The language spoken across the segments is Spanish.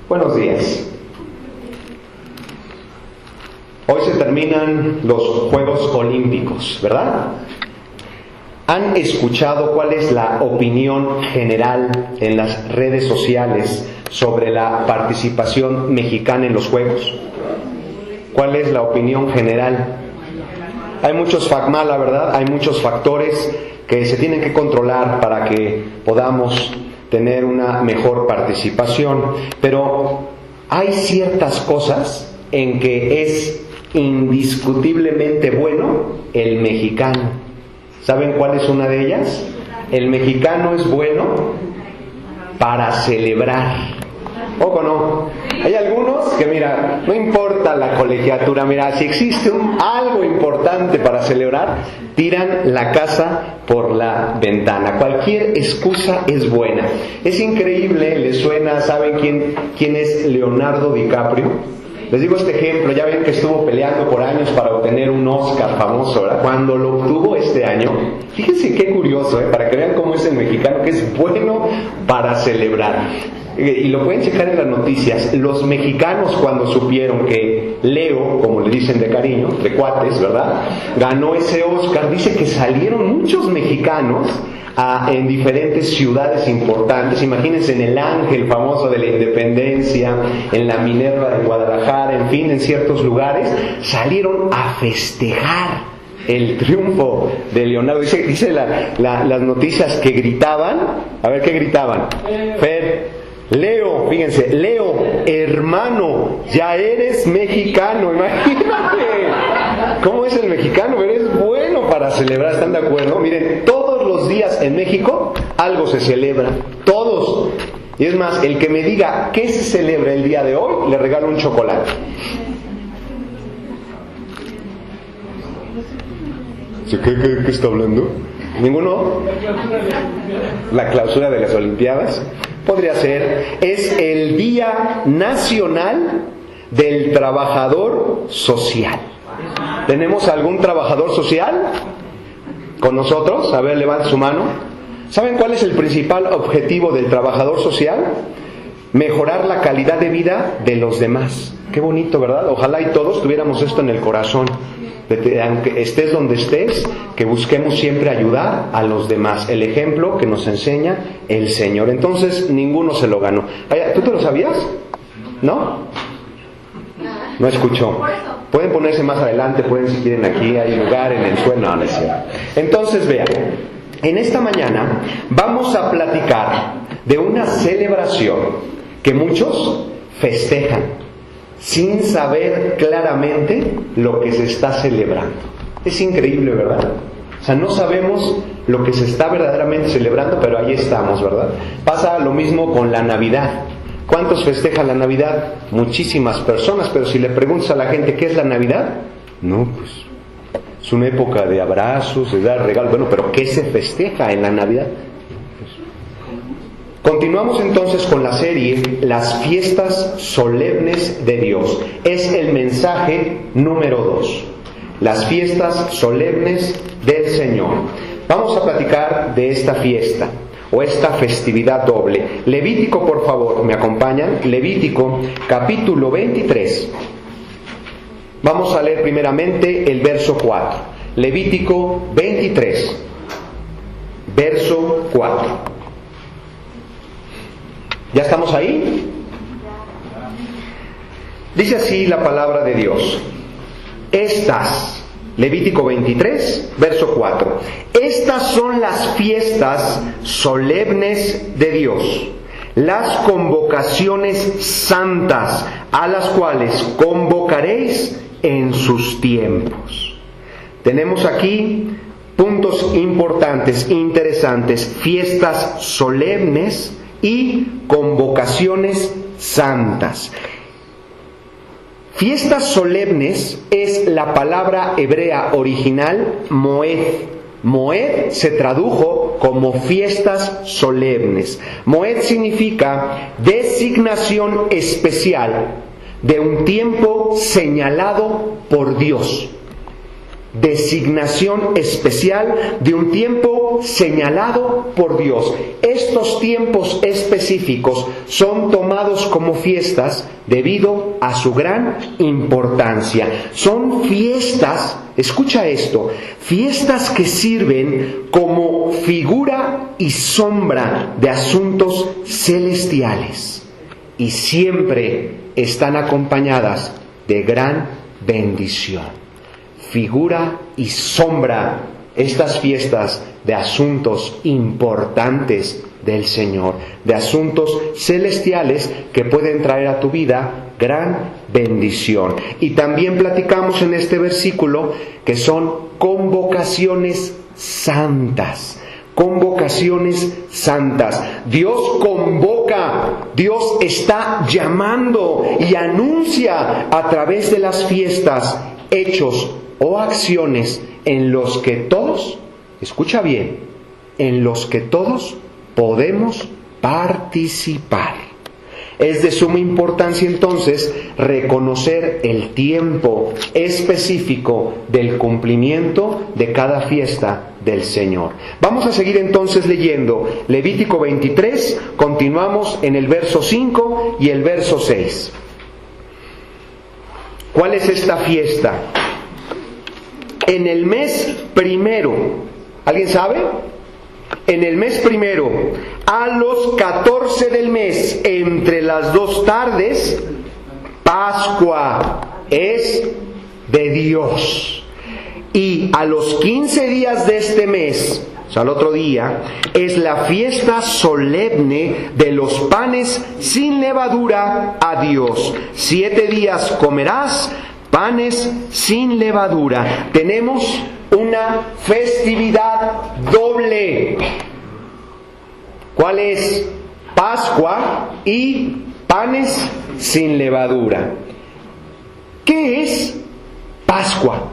Buenos días. Hoy se terminan los Juegos Olímpicos, ¿verdad? ¿Han escuchado cuál es la opinión general en las redes sociales sobre la participación mexicana en los Juegos? ¿Cuál es la opinión general? Hay muchos la verdad, hay muchos factores que se tienen que controlar para que podamos tener una mejor participación, pero hay ciertas cosas en que es indiscutiblemente bueno el mexicano. ¿Saben cuál es una de ellas? El mexicano es bueno para celebrar. ¿O no? Hay algunos que, mira, no importa la colegiatura, mira, si existe algo importante para celebrar, tiran la casa por la ventana. Cualquier excusa es buena. Es increíble, ¿les suena? ¿Saben quién es Leonardo DiCaprio? Les digo este ejemplo, ya ven que estuvo peleando por años para obtener un Oscar famoso, ¿verdad? Cuando lo obtuvo este año, fíjense qué curioso, para que vean cómo es el mexicano, que es bueno para celebrar. Y lo pueden checar en las noticias. Los mexicanos, cuando supieron que Leo, como le dicen de cariño, de cuates, ¿verdad?, ganó ese Oscar, dice que salieron muchos mexicanos en diferentes ciudades importantes. Imagínense, en el Ángel famoso de la Independencia, en la Minerva de Guadalajara, en fin, en ciertos lugares, salieron a festejar el triunfo de Leonardo. Dice las noticias que gritaban. A ver, ¿qué gritaban? Fer, Leo, fíjense, Leo, hermano, ya eres mexicano. Imagínate cómo es el mexicano, pero es bueno para celebrar, ¿están de acuerdo? Miren, todos los días en México algo se celebra, todos. Y es más, el que me diga qué se celebra el día de hoy, le regalo un chocolate. ¿Qué está hablando? ¿Ninguno? La clausura de las Olimpiadas. Podría ser. Es el Día Nacional del Trabajador Social. ¿Tenemos algún trabajador social con nosotros? A ver, levante su mano. ¿Saben cuál es el principal objetivo del trabajador social? Mejorar la calidad de vida de los demás. Qué bonito, ¿verdad? Ojalá y todos tuviéramos esto en el corazón. Aunque estés donde estés, que busquemos siempre ayudar a los demás. El ejemplo que nos enseña el Señor. Entonces, ninguno se lo ganó. ¿Tú te lo sabías? ¿No? No escuchó. Pueden ponerse más adelante, pueden, si quieren, aquí hay lugar en el suelo. No, no es cierto. Entonces, vean, en esta mañana vamos a platicar de una celebración que muchos festejan sin saber claramente lo que se está celebrando. Es increíble, ¿verdad? O sea, no sabemos lo que se está verdaderamente celebrando, pero ahí estamos, ¿verdad? Pasa lo mismo con la Navidad. ¿Cuántos festejan la Navidad? Muchísimas personas, pero si le preguntas a la gente ¿qué es la Navidad? No, pues es una época de abrazos, de dar regalos. Bueno, pero ¿qué se festeja en la Navidad? Continuamos entonces con la serie Las fiestas solemnes de Dios. Es el mensaje número 2. Las fiestas solemnes del Señor. Vamos a platicar de esta fiesta o esta festividad doble. Levítico, por favor, ¿me acompañan? Levítico, capítulo 23. Vamos a leer primeramente el verso 4. Levítico 23, verso 4. ¿Ya estamos ahí? Dice así la palabra de Dios. Levítico 23, verso 4. Estas son las fiestas solemnes de Dios, las convocaciones santas a las cuales convocaréis en sus tiempos. Tenemos aquí puntos importantes, interesantes: fiestas solemnes y convocaciones santas. Fiestas solemnes es la palabra hebrea original moed. Moed se tradujo como fiestas solemnes. Moed significa designación especial de un tiempo señalado por Dios. designación especial de un tiempo señalado por Dios. Estos tiempos específicos son tomados como fiestas debido a su gran importancia. Son fiestas, escucha esto, fiestas que sirven como figura y sombra de asuntos celestiales y siempre están acompañadas de gran bendición. Figura y sombra, estas fiestas de asuntos importantes del Señor, de asuntos celestiales que pueden traer a tu vida gran bendición. Y también platicamos en este versículo que son convocaciones santas. Convocaciones santas. Dios convoca, Dios está llamando y anuncia a través de las fiestas hechos o acciones en los que todos, escucha bien, en los que todos podemos participar. Es de suma importancia entonces reconocer el tiempo específico del cumplimiento de cada fiesta del Señor. Vamos a seguir entonces leyendo Levítico 23, continuamos en el verso 5 y el verso 6. ¿Cuál es esta fiesta? En el mes primero, ¿alguien sabe? En el mes primero, a los 14 del mes, entre las 2 tardes, Pascua es de Dios. Y a los 15 días de este mes, o sea, al otro día, es la fiesta solemne de los panes sin levadura a Dios. 7 días comerás panes sin levadura. Tenemos una festividad doble. ¿Cuál es? Pascua y panes sin levadura. ¿Qué es Pascua?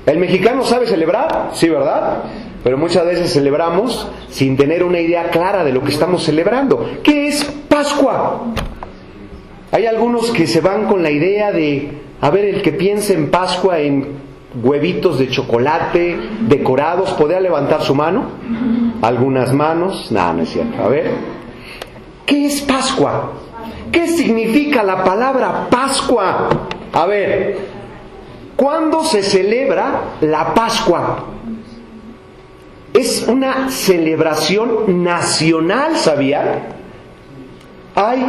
¿El mexicano sabe celebrar? Sí, ¿verdad? Pero muchas veces celebramos sin tener una idea clara de lo que estamos celebrando. ¿Qué es Pascua? Hay algunos que se van con la idea de, a ver, el que piense en Pascua en huevitos de chocolate decorados, ¿podría levantar su mano? Algunas manos. No, no es cierto. A ver, ¿qué es Pascua? ¿Qué significa la palabra Pascua? A ver, ¿cuándo se celebra la Pascua? Es una celebración nacional, ¿sabían? Hay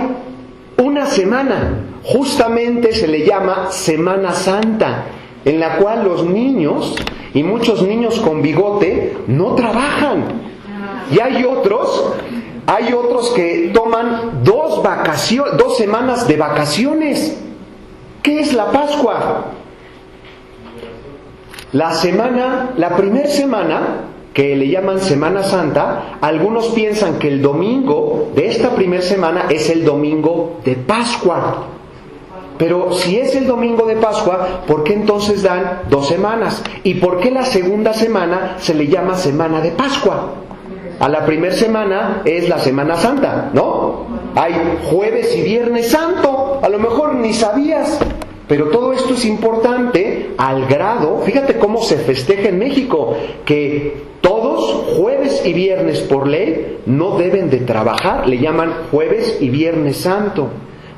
una semana, justamente se le llama Semana Santa, en la cual los niños, y muchos niños con bigote, no trabajan. Y hay otros que toman 2 semanas de vacaciones. ¿Qué es la Pascua? La primera semana, que le llaman Semana Santa, algunos piensan que el domingo de esta primera semana es el domingo de Pascua. Pero si es el domingo de Pascua, ¿por qué entonces dan 2 semanas? ¿Y por qué la segunda semana se le llama Semana de Pascua? A la primera semana es la Semana Santa, ¿no? Hay jueves y viernes santo, a lo mejor ni sabías. Pero todo esto es importante al grado, fíjate cómo se festeja en México, que todos, jueves y viernes por ley, no deben de trabajar, le llaman jueves y viernes santo.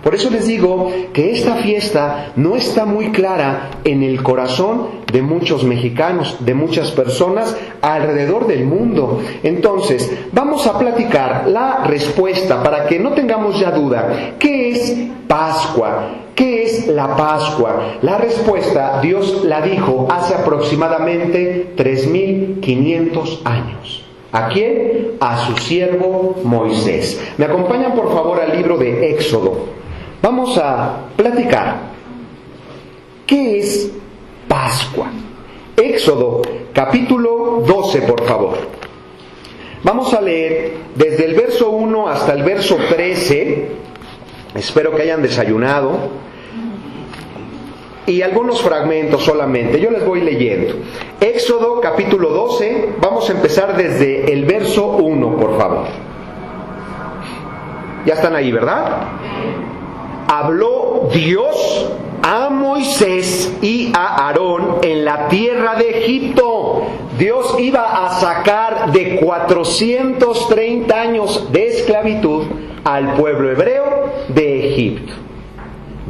Por eso les digo que esta fiesta no está muy clara en el corazón de muchos mexicanos, de muchas personas alrededor del mundo. Entonces, vamos a platicar la respuesta para que no tengamos ya duda. ¿Qué es Pascua? ¿Qué es la Pascua? La respuesta Dios la dijo hace aproximadamente 3,500 años. ¿A quién? A su siervo Moisés. ¿Me acompañan por favor al libro de Éxodo? Vamos a platicar. ¿Qué es Pascua? Éxodo, capítulo 12, por favor. Vamos a leer desde el verso 1 hasta el verso 13. Espero que hayan desayunado. Y algunos fragmentos solamente. Yo les voy leyendo. Éxodo, capítulo 12. Vamos a empezar desde el verso 1, por favor. Ya están ahí, ¿verdad? Habló Dios a Moisés y a Aarón en la tierra de Egipto. Dios iba a sacar de 430 años de esclavitud al pueblo hebreo de Egipto.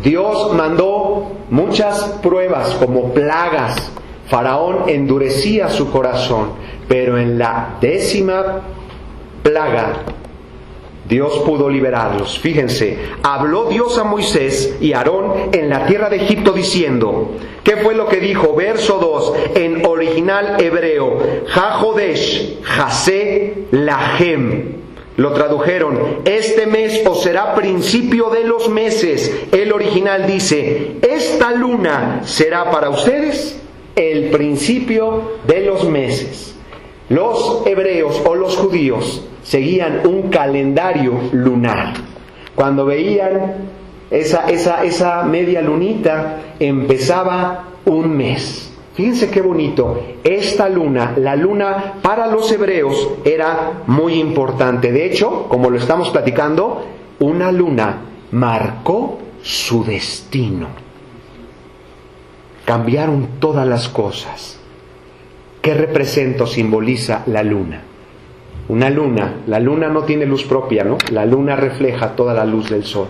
Dios mandó muchas pruebas como plagas. Faraón endurecía su corazón, pero en la 10ª plaga Dios pudo liberarlos. Fíjense, habló Dios a Moisés y a Aarón en la tierra de Egipto diciendo, ¿qué fue lo que dijo? Verso 2, en original hebreo, Ha-Jodesh, Jasé, Lahem. Lo tradujeron, este mes os será principio de los meses. El original dice, esta luna será para ustedes el principio de los meses. Los hebreos o los judíos seguían un calendario lunar. Cuando veían esa media lunita, empezaba un mes. Fíjense qué bonito. Esta luna, la luna para los hebreos era muy importante. De hecho, como lo estamos platicando, una luna marcó su destino. Cambiaron todas las cosas. ¿Qué representa o simboliza la luna? Una luna, la luna no tiene luz propia, ¿no? La luna refleja toda la luz del sol.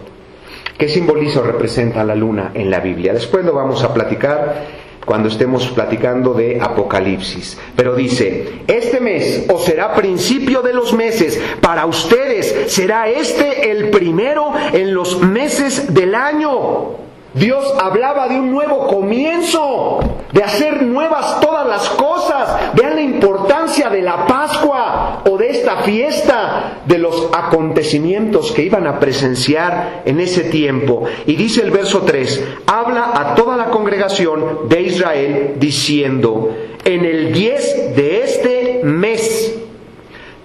¿Qué simboliza o representa la luna en la Biblia? Después lo vamos a platicar cuando estemos platicando de Apocalipsis. Pero dice, este mes os será principio de los meses, para ustedes será este el primero en los meses del año. Dios hablaba de un nuevo comienzo, de hacer nuevas todas las cosas. Vean la importancia de la Pascua o de esta fiesta, de los acontecimientos que iban a presenciar en ese tiempo. Y dice el verso 3, habla a toda la congregación de Israel diciendo, en el 10 de este mes,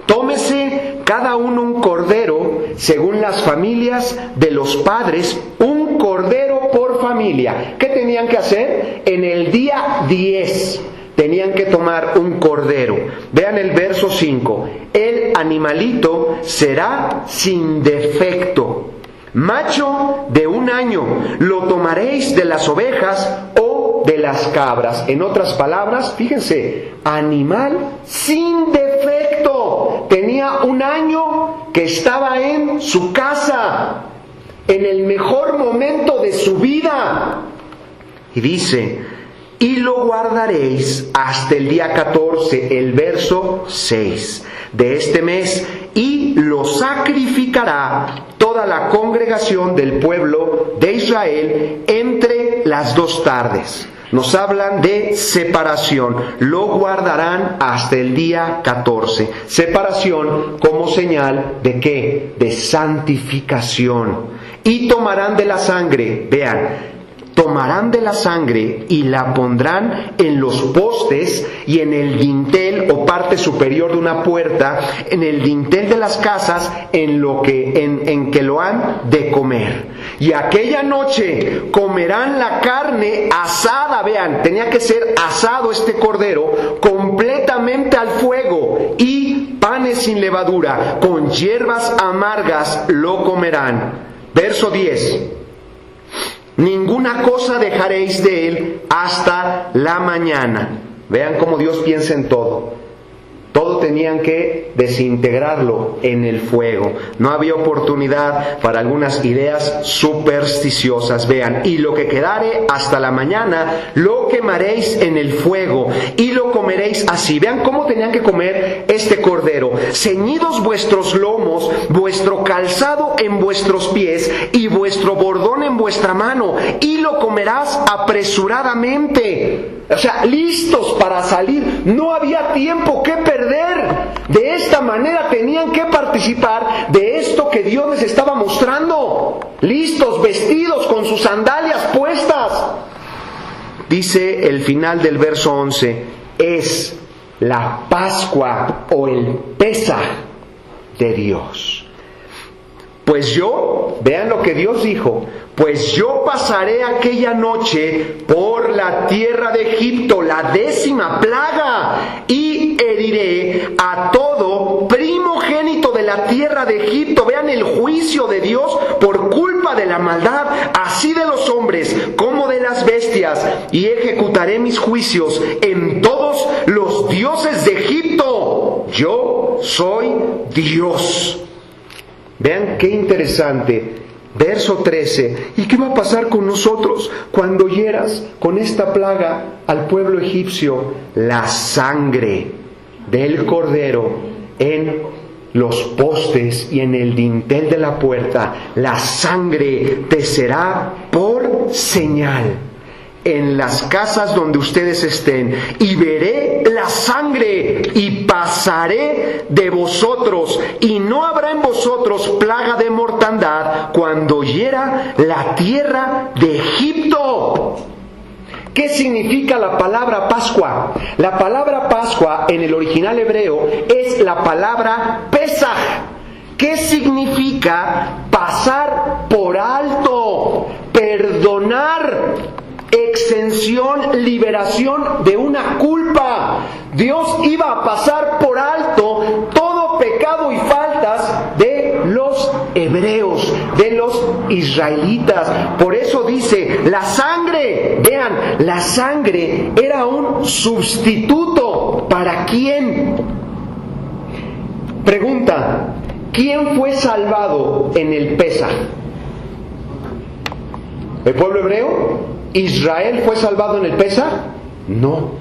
tómese cada uno un cordero según las familias de los padres, un cordero por familia. ¿Qué tenían que hacer? En el día 10 tenían que tomar un cordero. Vean el verso 5. El animalito será sin defecto, macho de 1 año. Lo tomaréis de las ovejas o de las cabras. En otras palabras, fíjense, animal sin defecto. Tenía 1 año que estaba en su casa, en el mejor momento de su vida. Y dice, y lo guardaréis hasta el día 14, el verso 6 de este mes, y lo sacrificará toda la congregación del pueblo de Israel entre las 2 tardes. Nos hablan de separación. Lo guardarán hasta el día 14. Separación como señal de ¿qué? De santificación. Y tomarán de la sangre, vean, tomarán de la sangre y la pondrán en los postes y en el dintel o parte superior de una puerta, en el dintel de las casas en que lo han de comer. Y aquella noche comerán la carne asada, vean, tenía que ser asado este cordero, completamente al fuego, y panes sin levadura, con hierbas amargas lo comerán. Verso 10. Ninguna cosa dejaréis de él hasta la mañana. Vean cómo Dios piensa en todo. Todo tenían que desintegrarlo en el fuego. No había oportunidad para algunas ideas supersticiosas. Vean, y lo que quedare hasta la mañana lo quemaréis en el fuego y lo comeréis así. Vean cómo tenían que comer este cordero. Ceñidos vuestros lomos, vuestro calzado en vuestros pies y vuestro bordón en vuestra mano, y lo comerás apresuradamente. O sea, listos para salir. No había tiempo que perder. De esta manera tenían que participar de esto que Dios les estaba mostrando. Listos, vestidos, con sus sandalias puestas. Dice el final del verso 11, es la Pascua o el Pesaj de Dios. Pues yo, vean lo que Dios dijo, pues yo pasaré aquella noche por la tierra de Egipto, la 10ª plaga, y heriré a todo primogénito de la tierra de Egipto. Vean el juicio de Dios por culpa de la maldad, así de los hombres como de las bestias, y ejecutaré mis juicios en todos los dioses de Egipto. Yo soy Dios. Vean qué interesante. Verso 13. ¿Y qué va a pasar con nosotros cuando hieras con esta plaga al pueblo egipcio? La sangre del cordero en los postes y en el dintel de la puerta, la sangre te será por señal en las casas donde ustedes estén, y veré la sangre y pasaré de vosotros, y no habrá en vosotros plaga de mortandad cuando hiera la tierra de Egipto. ¿Qué significa la palabra Pascua? La palabra Pascua en el original hebreo es la palabra Pesaj. ¿Qué significa pasar por alto, perdonar? Exención, liberación de una culpa. Dios iba a pasar por alto todo pecado y faltas de los hebreos, de los israelitas. Por eso dice, la sangre, vean, la sangre era un sustituto. ¿Para quién? Pregunta, ¿quién fue salvado en el Pesaj? ¿El pueblo hebreo? ¿Israel fue salvado en el Pesaj? No.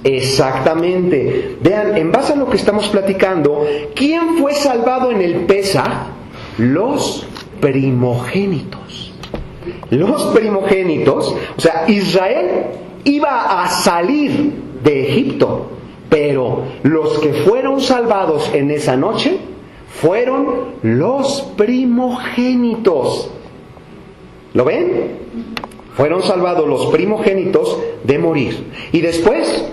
Exactamente. Vean, en base a lo que estamos platicando, ¿quién fue salvado en el Pesaj? Los primogénitos. Los primogénitos, o sea, Israel iba a salir de Egipto, pero los que fueron salvados en esa noche fueron los primogénitos. ¿Lo ven? Fueron salvados los primogénitos de morir. Y después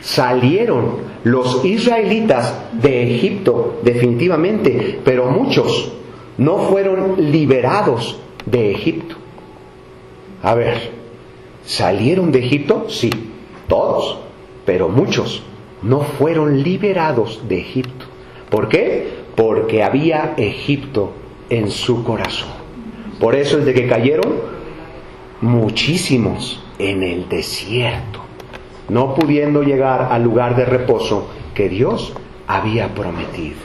salieron los israelitas de Egipto, definitivamente, pero muchos no fueron liberados de Egipto. A ver, ¿salieron de Egipto? Sí, todos, pero muchos no fueron liberados de Egipto. ¿Por qué? Porque había Egipto en su corazón. Por eso es de que cayeron muchísimos en el desierto, no pudiendo llegar al lugar de reposo que Dios había prometido.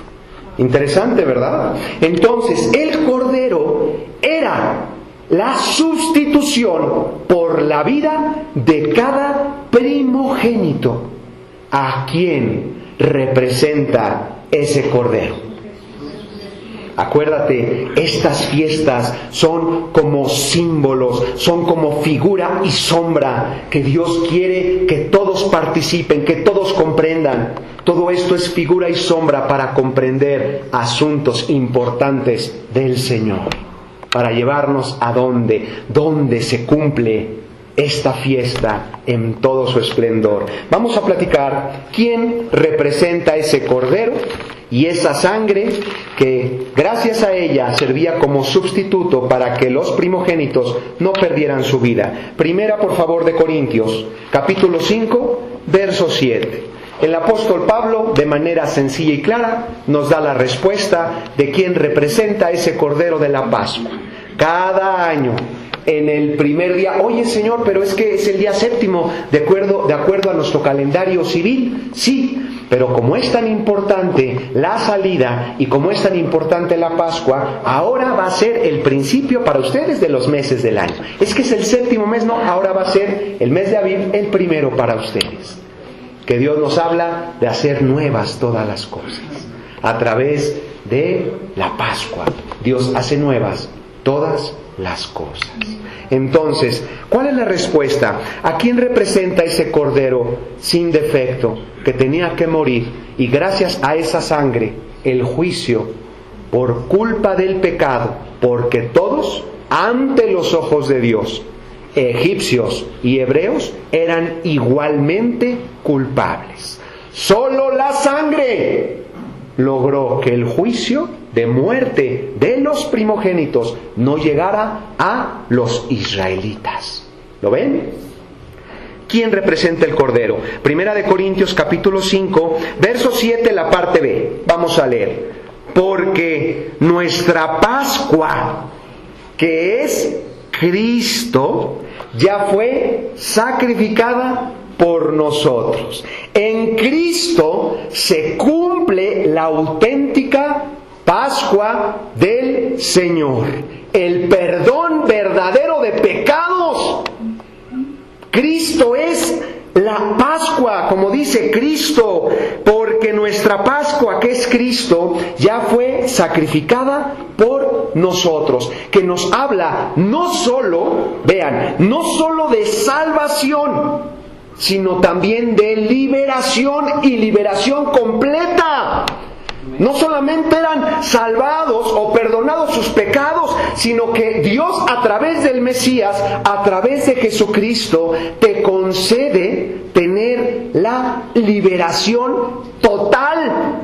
Interesante, ¿verdad? Entonces, el cordero era la sustitución por la vida de cada primogénito. ¿A quién representa ese cordero? Acuérdate, estas fiestas son como símbolos, son como figura y sombra, que Dios quiere que todos participen, que todos comprendan. Todo esto es figura y sombra para comprender asuntos importantes del Señor, para llevarnos a donde se cumple esta fiesta en todo su esplendor. Vamos a platicar quién representa ese cordero y esa sangre que gracias a ella servía como sustituto para que los primogénitos no perdieran su vida. Primera, por favor, de Corintios, capítulo 5, verso 7. El apóstol Pablo, de manera sencilla y clara, nos da la respuesta de quién representa ese cordero de la Pascua. Cada año, en el primer día, oye Señor, pero es que es el día séptimo, de acuerdo a nuestro calendario civil. Sí, pero como es tan importante la salida y como es tan importante la Pascua, ahora va a ser el principio para ustedes de los meses del año. Es que es el séptimo mes, no, ahora va a ser el mes de Aviv el primero para ustedes. Que Dios nos habla de hacer nuevas todas las cosas. A través de la Pascua, Dios hace nuevas todas las cosas. Entonces, ¿cuál es la respuesta? ¿A quién representa ese cordero sin defecto que tenía que morir? Y gracias a esa sangre, el juicio por culpa del pecado, porque todos, ante los ojos de Dios, egipcios y hebreos, eran igualmente culpables. Solo la sangre logró que el juicio de muerte de los primogénitos no llegara a los israelitas. ¿Lo ven? ¿Quién representa el cordero? Primera de Corintios capítulo 5, verso 7, la parte B. Vamos a leer. Porque nuestra Pascua que es Cristo, ya fue sacrificada por nosotros. En Cristo se cumple la auténtica Pascua del Señor, el perdón verdadero de pecados. Cristo es la Pascua, como dice Cristo, porque nuestra Pascua, que es Cristo, ya fue sacrificada por nosotros, que nos habla no solo, vean, no solo de salvación, sino también de liberación, y liberación completa. No solamente eran salvados o perdonados sus pecados, sino que Dios, a través del Mesías, a través de Jesucristo, te concede tener la liberación total.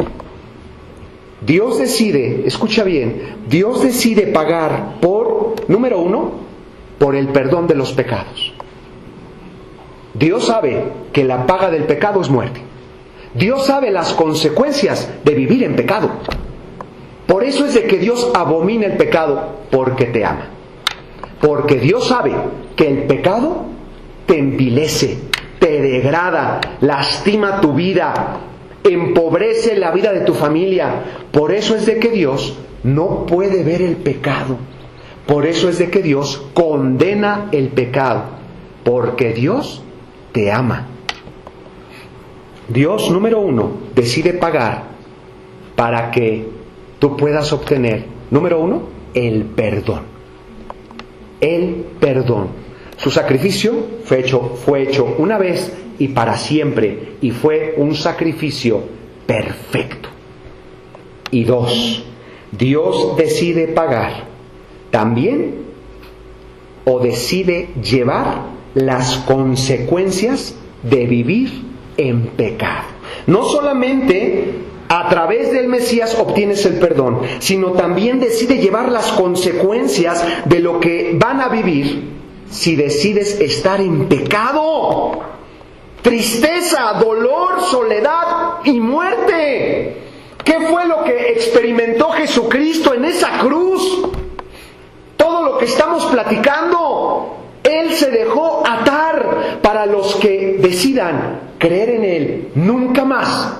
Dios decide, escucha bien, Dios decide pagar por, número uno, por el perdón de los pecados. Dios sabe que la paga del pecado es muerte. Dios sabe las consecuencias de vivir en pecado. Por eso es de que Dios abomina el pecado, porque te ama. Porque Dios sabe que el pecado te envilece, te degrada, lastima tu vida, empobrece la vida de tu familia. Por eso es de que Dios no puede ver el pecado. Por eso es de que Dios condena el pecado. Porque Dios te ama. Dios, número uno, decide pagar para que tú puedas obtener, número uno, el perdón. El perdón. Su sacrificio fue hecho una vez y para siempre, y fue un sacrificio perfecto. Y dos, Dios decide pagar también, o decide llevar las consecuencias de vivir en pecado. No solamente a través del Mesías obtienes el perdón, sino también decide llevar las consecuencias de lo que van a vivir si decides estar en pecado. Tristeza, dolor, soledad y muerte. ¿Qué fue lo que experimentó Jesucristo en esa cruz? Todo lo que estamos platicando. Él se dejó atar para los que decidan creer en Él, nunca más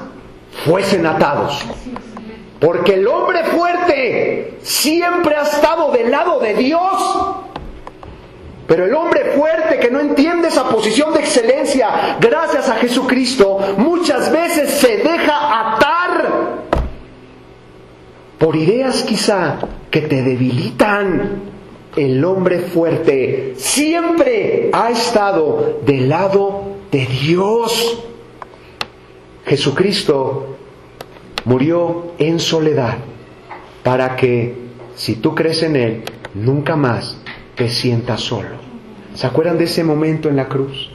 fuesen atados. Porque el hombre fuerte siempre ha estado del lado de Dios. Pero el hombre fuerte que no entiende esa posición de excelencia, gracias a Jesucristo, muchas veces se deja atar por ideas quizá que te debilitan. El hombre fuerte siempre ha estado del lado de Dios. Jesucristo murió en soledad para que, si tú crees en Él, nunca más te sientas solo. ¿Se acuerdan de ese momento en la cruz?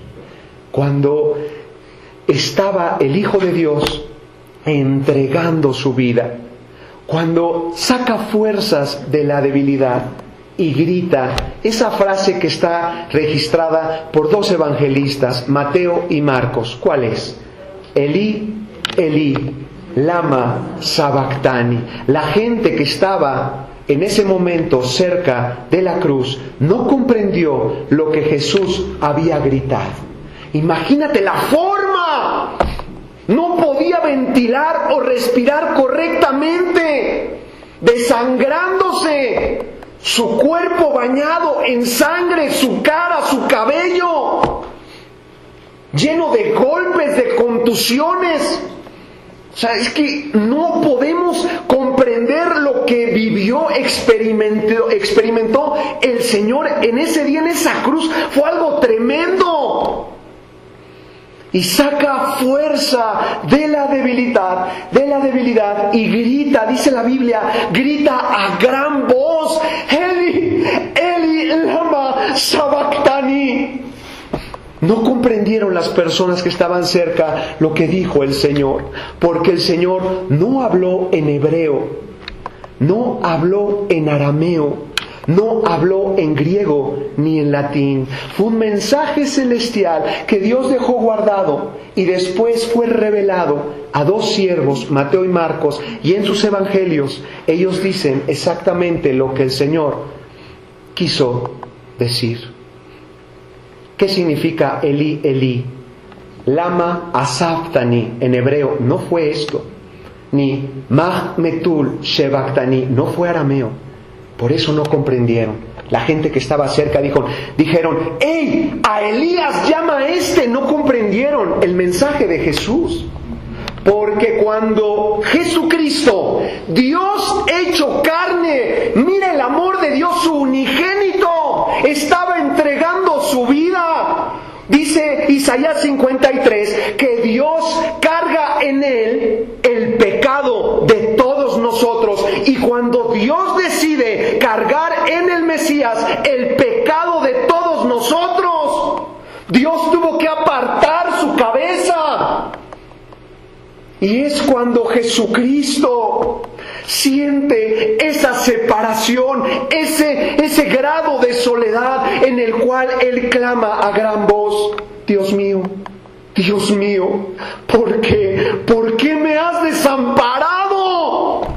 Cuando estaba el Hijo de Dios entregando su vida, cuando saca fuerzas de la debilidad y grita esa frase que está registrada por dos evangelistas, Mateo y Marcos. ¿Cuál es? Elí, Elí, lama sabactani. La gente que estaba en ese momento cerca de la cruz no comprendió lo que Jesús había gritado. Imagínate la forma. No podía ventilar o respirar correctamente, desangrándose. Su cuerpo bañado en sangre, su cara, su cabello, lleno de golpes, de contusiones. O sea, es que no podemos comprender lo que vivió, experimentó el Señor en ese día, en esa cruz. Fue algo tremendo. Y saca fuerza de la debilidad y grita, dice la Biblia, grita a gran voz, Eli, Eli, lama sabactani. No comprendieron las personas que estaban cerca lo que dijo el Señor, porque el Señor no habló en hebreo, no habló en arameo, no habló en griego ni en latín. Fue un mensaje celestial que Dios dejó guardado y después fue revelado a dos siervos, Mateo y Marcos, y en sus evangelios ellos dicen exactamente lo que el Señor quiso decir. ¿Qué significa Eli, Eli? Lama asabtani en hebreo no fue esto, ni mah metul shebaktani, no fue arameo. Por eso no comprendieron. La gente que estaba cerca dijeron, ¡Ey! A Elías llama a este. No comprendieron el mensaje de Jesús. Porque cuando Jesucristo, Dios hecho carne, mira el amor de Dios, su unigénito, estaba entregando su vida. Dice Isaías 53 que Dios carga en Él el pecado de todos nosotros. Y cuando Dios decide cargar en el Mesías el pecado de todos nosotros, Dios tuvo que apartar su cabeza. Y es cuando Jesucristo siente esa separación, ese grado de soledad en el cual Él clama a gran voz, Dios mío, ¿por qué? ¿Por qué me has desamparado?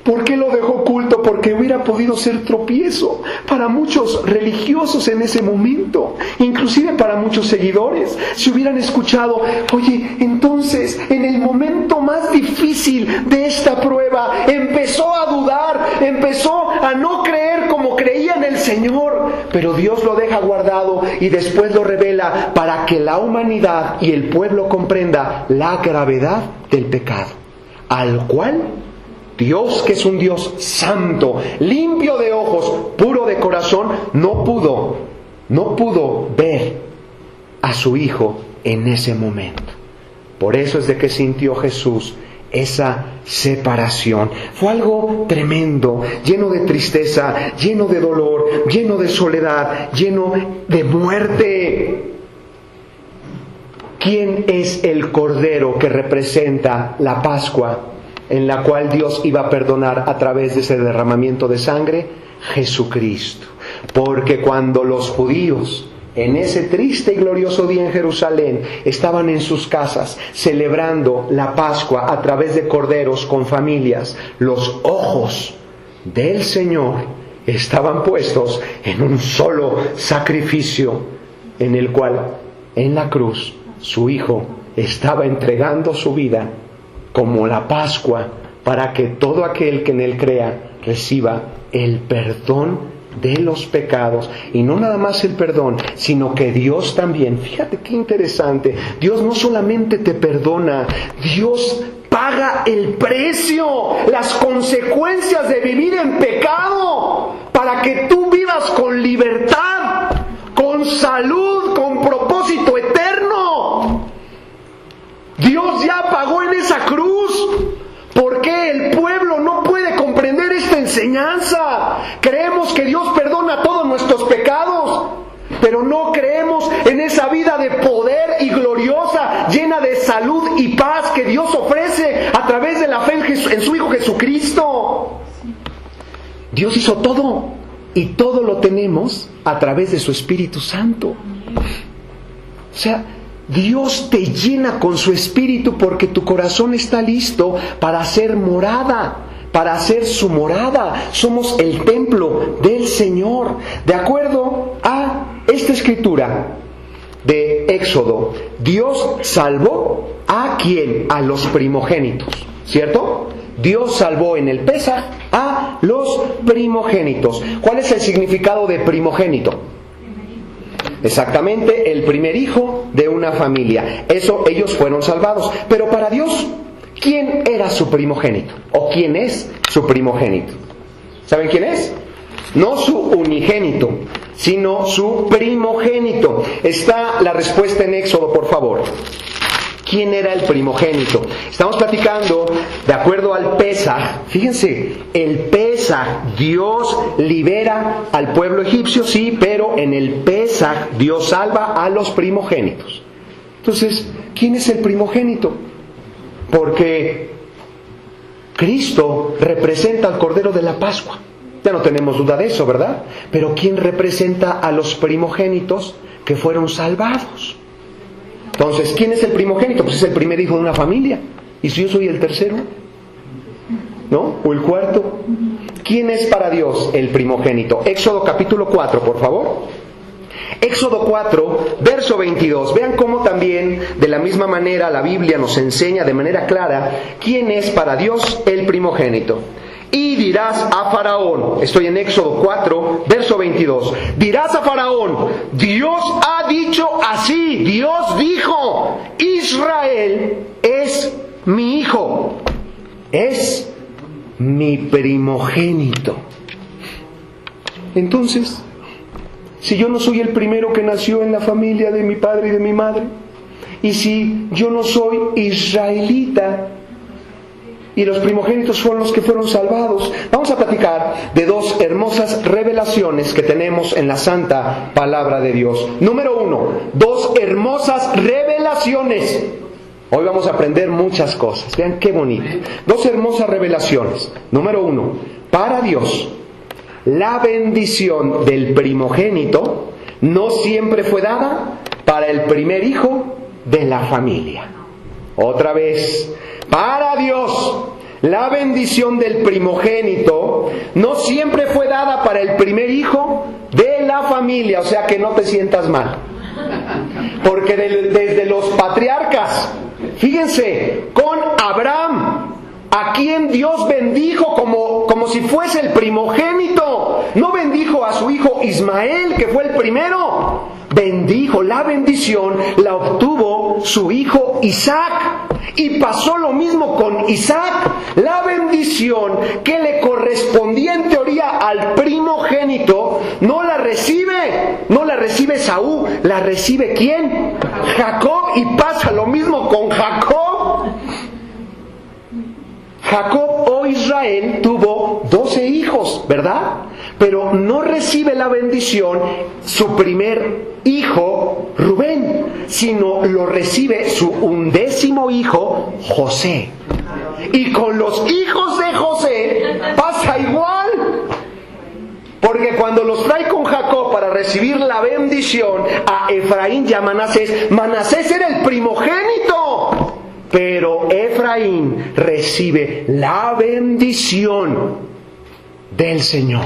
¿Por qué lo dejó oculto? Porque hubiera podido ser tropiezo para muchos religiosos en ese momento, inclusive para muchos seguidores. Si hubieran escuchado, oye, entonces en el momento más difícil de esta prueba, empezó a dudar, empezó a no creer como creía en el Señor, pero Dios lo deja guardado y después lo revela para que la humanidad y el pueblo comprenda la gravedad del pecado, al cual Dios, que es un Dios santo, limpio de ojos, puro de corazón, no pudo ver a su Hijo en ese momento. Por eso es de que sintió Jesús esa separación. Fue algo tremendo, lleno de tristeza, lleno de dolor, lleno de soledad, lleno de muerte. ¿Quién es el Cordero que representa la Pascua, en la cual Dios iba a perdonar a través de ese derramamiento de sangre? Jesucristo. Porque cuando los judíos, en ese triste y glorioso día en Jerusalén, estaban en sus casas celebrando la Pascua a través de corderos con familias, los ojos del Señor estaban puestos en un solo sacrificio, en el cual, en la cruz, su Hijo estaba entregando su vida como la Pascua, para que todo aquel que en Él crea reciba el perdón de los pecados. Y no nada más el perdón, sino que Dios también, fíjate qué interesante, Dios no solamente te perdona, Dios paga el precio, las consecuencias de vivir en pecado, para que tú vivas con libertad, con salud, con propósito eterno. Dios ya pagó en esa cruz. ¿Por qué el pueblo no puede comprender esta enseñanza? Creemos que Dios perdona todos nuestros pecados, pero no creemos en esa vida de poder y gloriosa, llena de salud y paz que Dios ofrece a través de la fe en su Hijo Jesucristo. Dios hizo todo, y todo lo tenemos a través de su Espíritu Santo. O sea, Dios te llena con su Espíritu porque tu corazón está listo para hacer morada, para hacer su morada. Somos el templo del Señor. De acuerdo a esta escritura de Éxodo, Dios salvó ¿a quién? A los primogénitos, ¿cierto? Dios salvó en el Pesaj a los primogénitos. ¿Cuál es el significado de primogénito? Exactamente, el primer hijo de una familia. Eso, ellos fueron salvados. Pero para Dios, ¿quién era su primogénito? ¿O quién es su primogénito? ¿Saben quién es? No su unigénito, sino su primogénito. Está la respuesta en Éxodo, por favor. ¿Quién era el primogénito? Estamos platicando de acuerdo al Pesaj. Fíjense, el Pesaj, Dios libera al pueblo egipcio, sí, pero en el Pesaj Dios salva a los primogénitos. Entonces, ¿quién es el primogénito? Porque Cristo representa al Cordero de la Pascua. Ya no tenemos duda de eso, ¿verdad? Pero ¿quién representa a los primogénitos que fueron salvados? Entonces, ¿quién es el primogénito? Pues es el primer hijo de una familia. ¿Y si yo soy el tercero? ¿No? ¿O el cuarto? ¿Quién es para Dios el primogénito? Éxodo capítulo 4, por favor. Éxodo 4, verso 22. Vean cómo también, de la misma manera, la Biblia nos enseña de manera clara quién es para Dios el primogénito. Y dirás a Faraón, estoy en Éxodo 4, verso 22. Dirás a Faraón, Dios ha dicho así, Dios dijo, Israel es mi hijo, es mi primogénito. Entonces, si yo no soy el primero que nació en la familia de mi padre y de mi madre, y si yo no soy israelita, y los primogénitos fueron los que fueron salvados, vamos a platicar de dos hermosas revelaciones que tenemos en la santa palabra de Dios. Número 1, dos hermosas revelaciones. Hoy vamos a aprender muchas cosas, vean qué bonito. Dos hermosas revelaciones. Número 1, para Dios, la bendición del primogénito no siempre fue dada para el primer hijo de la familia. Otra vez, para Dios, la bendición del primogénito no siempre fue dada para el primer hijo de la familia. O sea que no te sientas mal. Porque desde los patriarcas, fíjense, con Abraham, a quien Dios bendijo como si fuese el primogénito. No bendijo a su hijo Ismael, que fue el primero. Bendijo, la bendición la obtuvo su hijo Isaac. Y pasó lo mismo con Isaac. La bendición que le correspondía en teoría al primogénito, no la recibe Saúl, la recibe ¿quién? Jacob. Y pasa lo mismo con Jacob. Jacob o Israel tuvo 12 hijos, ¿verdad? Pero no recibe la bendición su primer hijo, Rubén, sino lo recibe su 11º hijo, José. Y con los hijos de José pasa igual. Porque cuando los trae con Jacob para recibir la bendición a Efraín y a Manasés, Manasés era el primogénito. Pero Efraín recibe la bendición del Señor.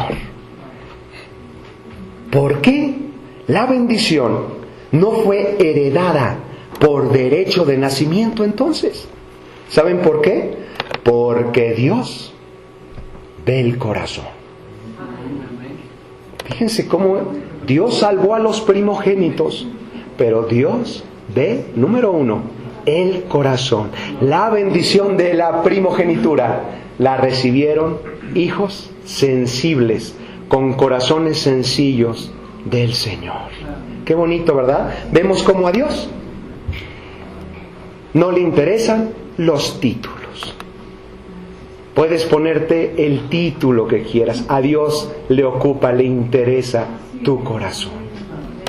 ¿Por qué? La bendición no fue heredada por derecho de nacimiento entonces. ¿Saben por qué? Porque Dios ve el corazón. Fíjense cómo Dios salvó a los primogénitos, pero Dios ve, número 1, el corazón. La bendición de la primogenitura la recibieron hijos sensibles, con corazones sencillos del Señor. Qué bonito, ¿verdad? Vemos cómo a Dios no le interesan los títulos. Puedes ponerte el título que quieras. A Dios le ocupa, le interesa tu corazón.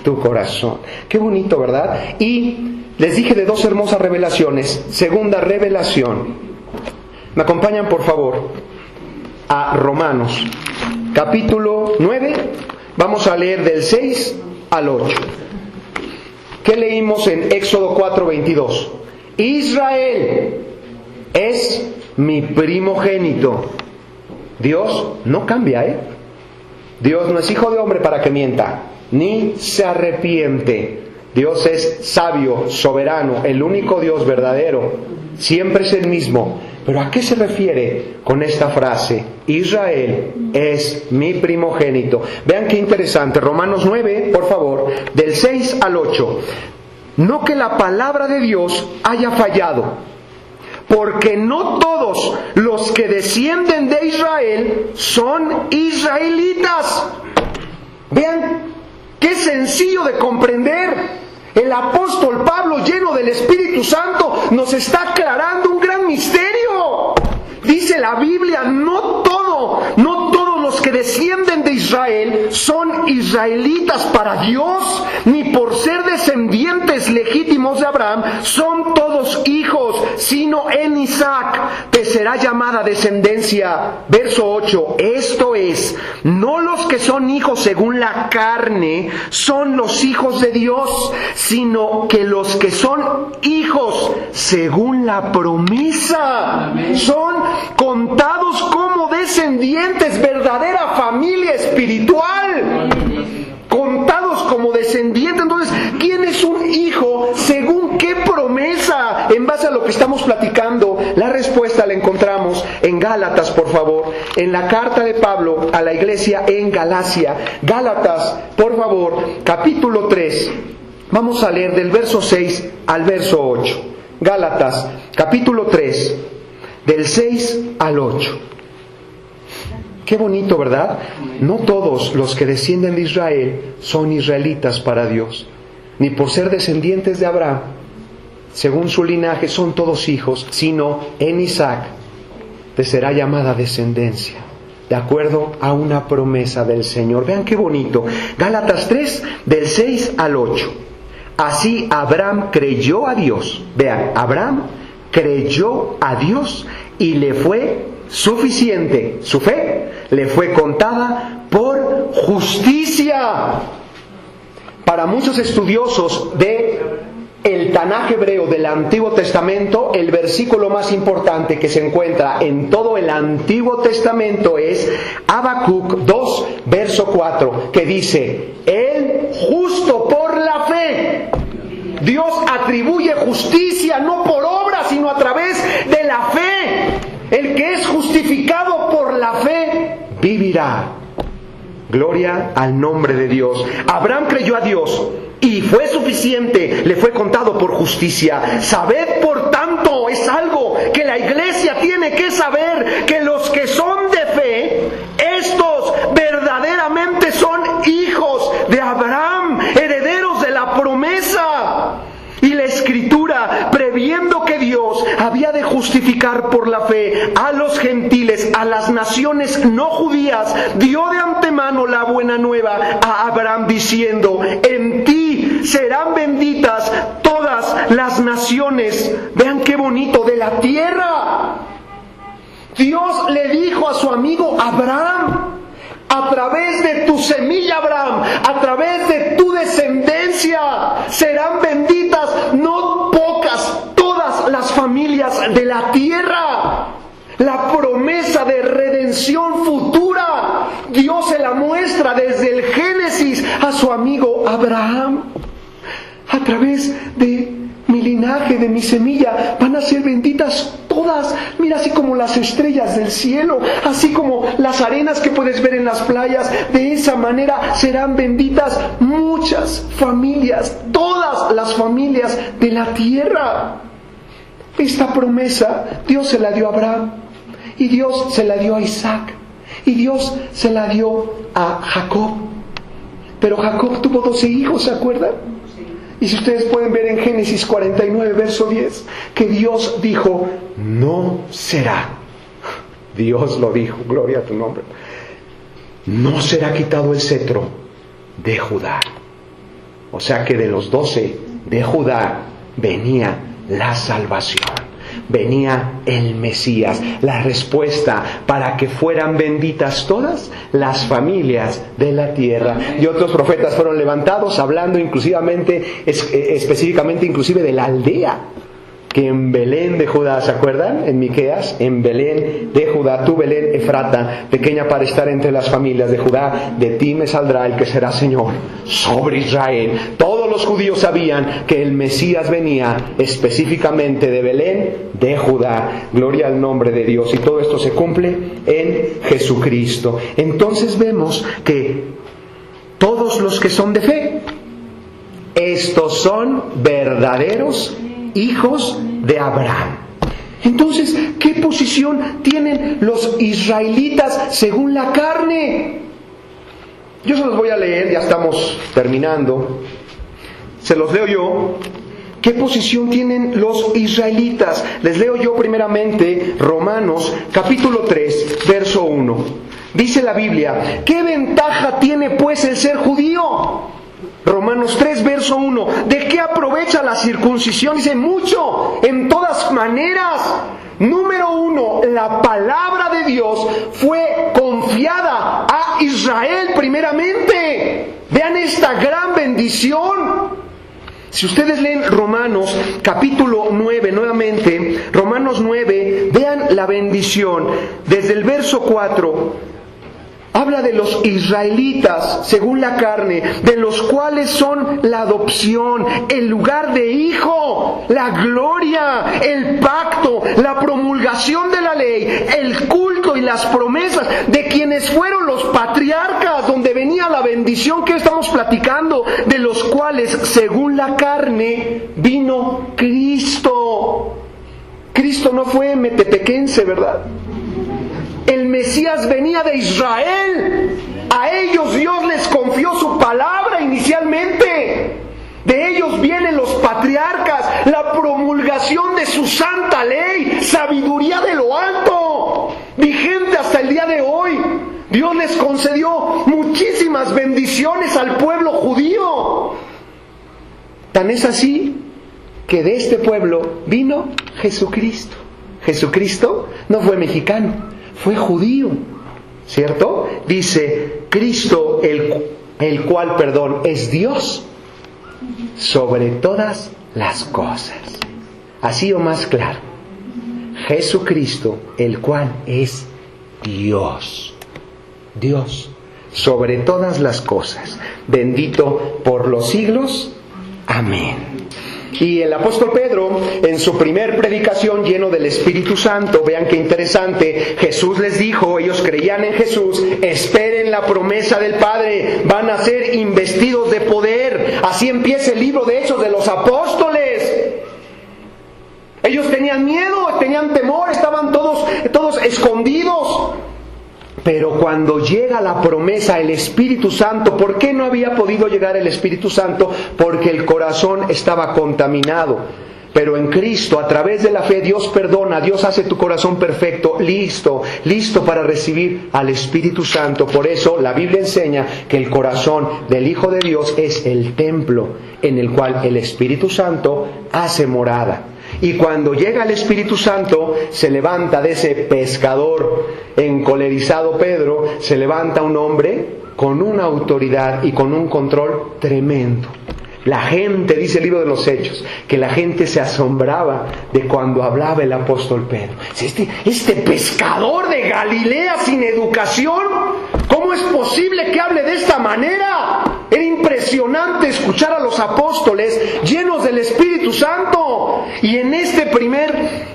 Tu corazón. Qué bonito, ¿verdad? Y les dije de dos hermosas revelaciones. Segunda revelación. ¿Me acompañan, por favor, a Romanos, capítulo 9? Vamos a leer del 6 al 8. ¿Qué leímos en Éxodo 4:22? Israel es mi primogénito. Dios no cambia, ¿eh? Dios no es hijo de hombre para que mienta, ni se arrepiente. Dios es sabio, soberano, el único Dios verdadero. Siempre es el mismo. ¿Pero a qué se refiere con esta frase? Israel es mi primogénito. Vean qué interesante. Romanos 9, por favor, del 6 al 8. No que la palabra de Dios haya fallado, porque no todos los que descienden de Israel son israelitas. Vean qué sencillo de comprender. El apóstol Pablo, lleno del Espíritu Santo, nos está aclarando un gran misterio. Dice la Biblia, no todos los que descienden de Israel son israelitas para Dios, ni por ser descendientes legítimos de Abraham son todos hijos, sino en Isaac te será llamada descendencia. Verso 8, esto es, no los que son hijos según la carne son los hijos de Dios, sino que los que son hijos según la promesa son contados como descendientes, verdadera familia espiritual, contados como descendientes. Entonces, ¿quién es un hijo? ¿Según qué promesa? En base a lo que estamos platicando, la respuesta la encontramos en Gálatas, por favor, en la carta de Pablo a la iglesia en Galacia. Gálatas, por favor, capítulo 3. Vamos a leer del verso 6 al verso 8. Gálatas, capítulo 3, del 6 al 8. Qué bonito, ¿verdad? No todos los que descienden de Israel son israelitas para Dios, ni por ser descendientes de Abraham, según su linaje, son todos hijos, sino en Isaac te será llamada descendencia, de acuerdo a una promesa del Señor. Vean qué bonito. Gálatas 3, del 6 al 8. Así Abraham creyó a Dios. Vean, Abraham creyó a Dios y le fue suficiente. Su fe le fue contada por justicia. Para muchos estudiosos de el Tanaj hebreo del Antiguo Testamento, el versículo más importante que se encuentra en todo el Antiguo Testamento es Habacuc 2, verso 4, que dice, el justo por la fe. Dios atribuye justicia no por obra, sino a través de la fe. El que es justificado por la fe vivirá. Gloria al nombre de Dios. Abraham creyó a Dios y fue suficiente, le fue contado por justicia. Sabed, por tanto, es algo que la iglesia tiene que saber, que los que son de fe, estos verdaderamente son hijos de Abraham, herederos de la promesa. Y la Escritura, previendo que Dios había de justificar por la fe a los gentiles, a las naciones no judías, dio de antemano la buena nueva a Abraham diciendo, en ti serán benditas todas las naciones. Vean qué bonito, de la tierra. Dios le dijo a su amigo Abraham, a través de tu semilla, Abraham, a través de tu descendencia, serán benditas no pocas, todas las familias de la tierra. La promesa de redención futura, Dios se la muestra desde el Génesis a su amigo Abraham. A través de mi linaje, de mi semilla, van a ser benditas todas. Mira, así como las estrellas del cielo, así como las arenas que puedes ver en las playas, de esa manera serán benditas muchas familias, todas las familias de la tierra. Esta promesa Dios se la dio a Abraham, y Dios se la dio a Isaac, y Dios se la dio a Jacob. Pero Jacob tuvo 12 hijos, ¿se acuerdan? Y si ustedes pueden ver en Génesis 49, verso 10, que Dios dijo, no será. Dios lo dijo, gloria a tu nombre. No será quitado el cetro de Judá. O sea que de los 12 de Judá venía la salvación. Venía el Mesías, la respuesta para que fueran benditas todas las familias de la tierra. Y otros profetas fueron levantados hablando específicamente inclusive de la aldea que en Belén de Judá, ¿se acuerdan? En Miqueas, en Belén de Judá, tú Belén Efrata, pequeña para estar entre las familias de Judá, de ti me saldrá el que será Señor sobre Israel. Todos los judíos sabían que el Mesías venía específicamente de Belén de Judá. Gloria al nombre de Dios. Y todo esto se cumple en Jesucristo. Entonces vemos que todos los que son de fe, estos son verdaderos hijos de Abraham. Entonces, ¿qué posición tienen los israelitas según la carne? Yo se los voy a leer, ya estamos terminando. Se los leo yo. ¿Qué posición tienen los israelitas? Les leo yo primeramente Romanos capítulo 3, verso 1. Dice la Biblia, ¿qué ventaja tiene pues el ser judío? Romanos 3, verso 1. ¿De qué aprovecha la circuncisión? Dice, mucho, en todas maneras. Número 1, la palabra de Dios fue confiada a Israel primeramente. Vean esta gran bendición. Si ustedes leen Romanos capítulo 9 nuevamente, Romanos 9, vean la bendición. Desde el verso 4, habla de los israelitas, según la carne, de los cuales son la adopción, el lugar de hijo, la gloria, el pacto, la promulgación de la ley, el culto y las promesas de quienes fueron los patriarcas, donde venía la bendición que estamos platicando, de los cuales, según la carne, vino Cristo. Cristo no fue metepequense, ¿verdad? El Mesías venía de Israel. A ellos Dios les confió su palabra inicialmente. De ellos vienen los patriarcas, la promulgación de su santa ley, sabiduría de lo alto, vigente hasta el día de hoy. Dios les concedió muchísimas bendiciones al pueblo judío. Tan es así que de este pueblo vino Jesucristo. Jesucristo no fue mexicano, fue judío, ¿cierto? Dice, Cristo, el cual es Dios sobre todas las cosas. Así o más claro. Jesucristo, el cual es Dios. Dios sobre todas las cosas. Bendito por los siglos. Amén. Y el apóstol Pedro, en su primer predicación lleno del Espíritu Santo, vean qué interesante, Jesús les dijo, ellos creían en Jesús, esperen la promesa del Padre, van a ser investidos de poder. Así empieza el libro de Hechos de los Apóstoles. Ellos tenían miedo, tenían temor, estaban todos escondidos. Pero cuando llega la promesa, el Espíritu Santo, ¿por qué no había podido llegar el Espíritu Santo? Porque el corazón estaba contaminado. Pero en Cristo, a través de la fe, Dios perdona, Dios hace tu corazón perfecto, listo para recibir al Espíritu Santo. Por eso la Biblia enseña que el corazón del Hijo de Dios es el templo en el cual el Espíritu Santo hace morada. Y cuando llega el Espíritu Santo, se levanta de ese pescador encolerizado Pedro, se levanta un hombre con una autoridad y con un control tremendo. La gente, dice el libro de los Hechos, que la gente se asombraba de cuando hablaba el apóstol Pedro. Este pescador de Galilea sin educación, ¿cómo es posible que hable de esta manera? Era impresionante escuchar a los apóstoles llenos del Espíritu Santo. Y en este primer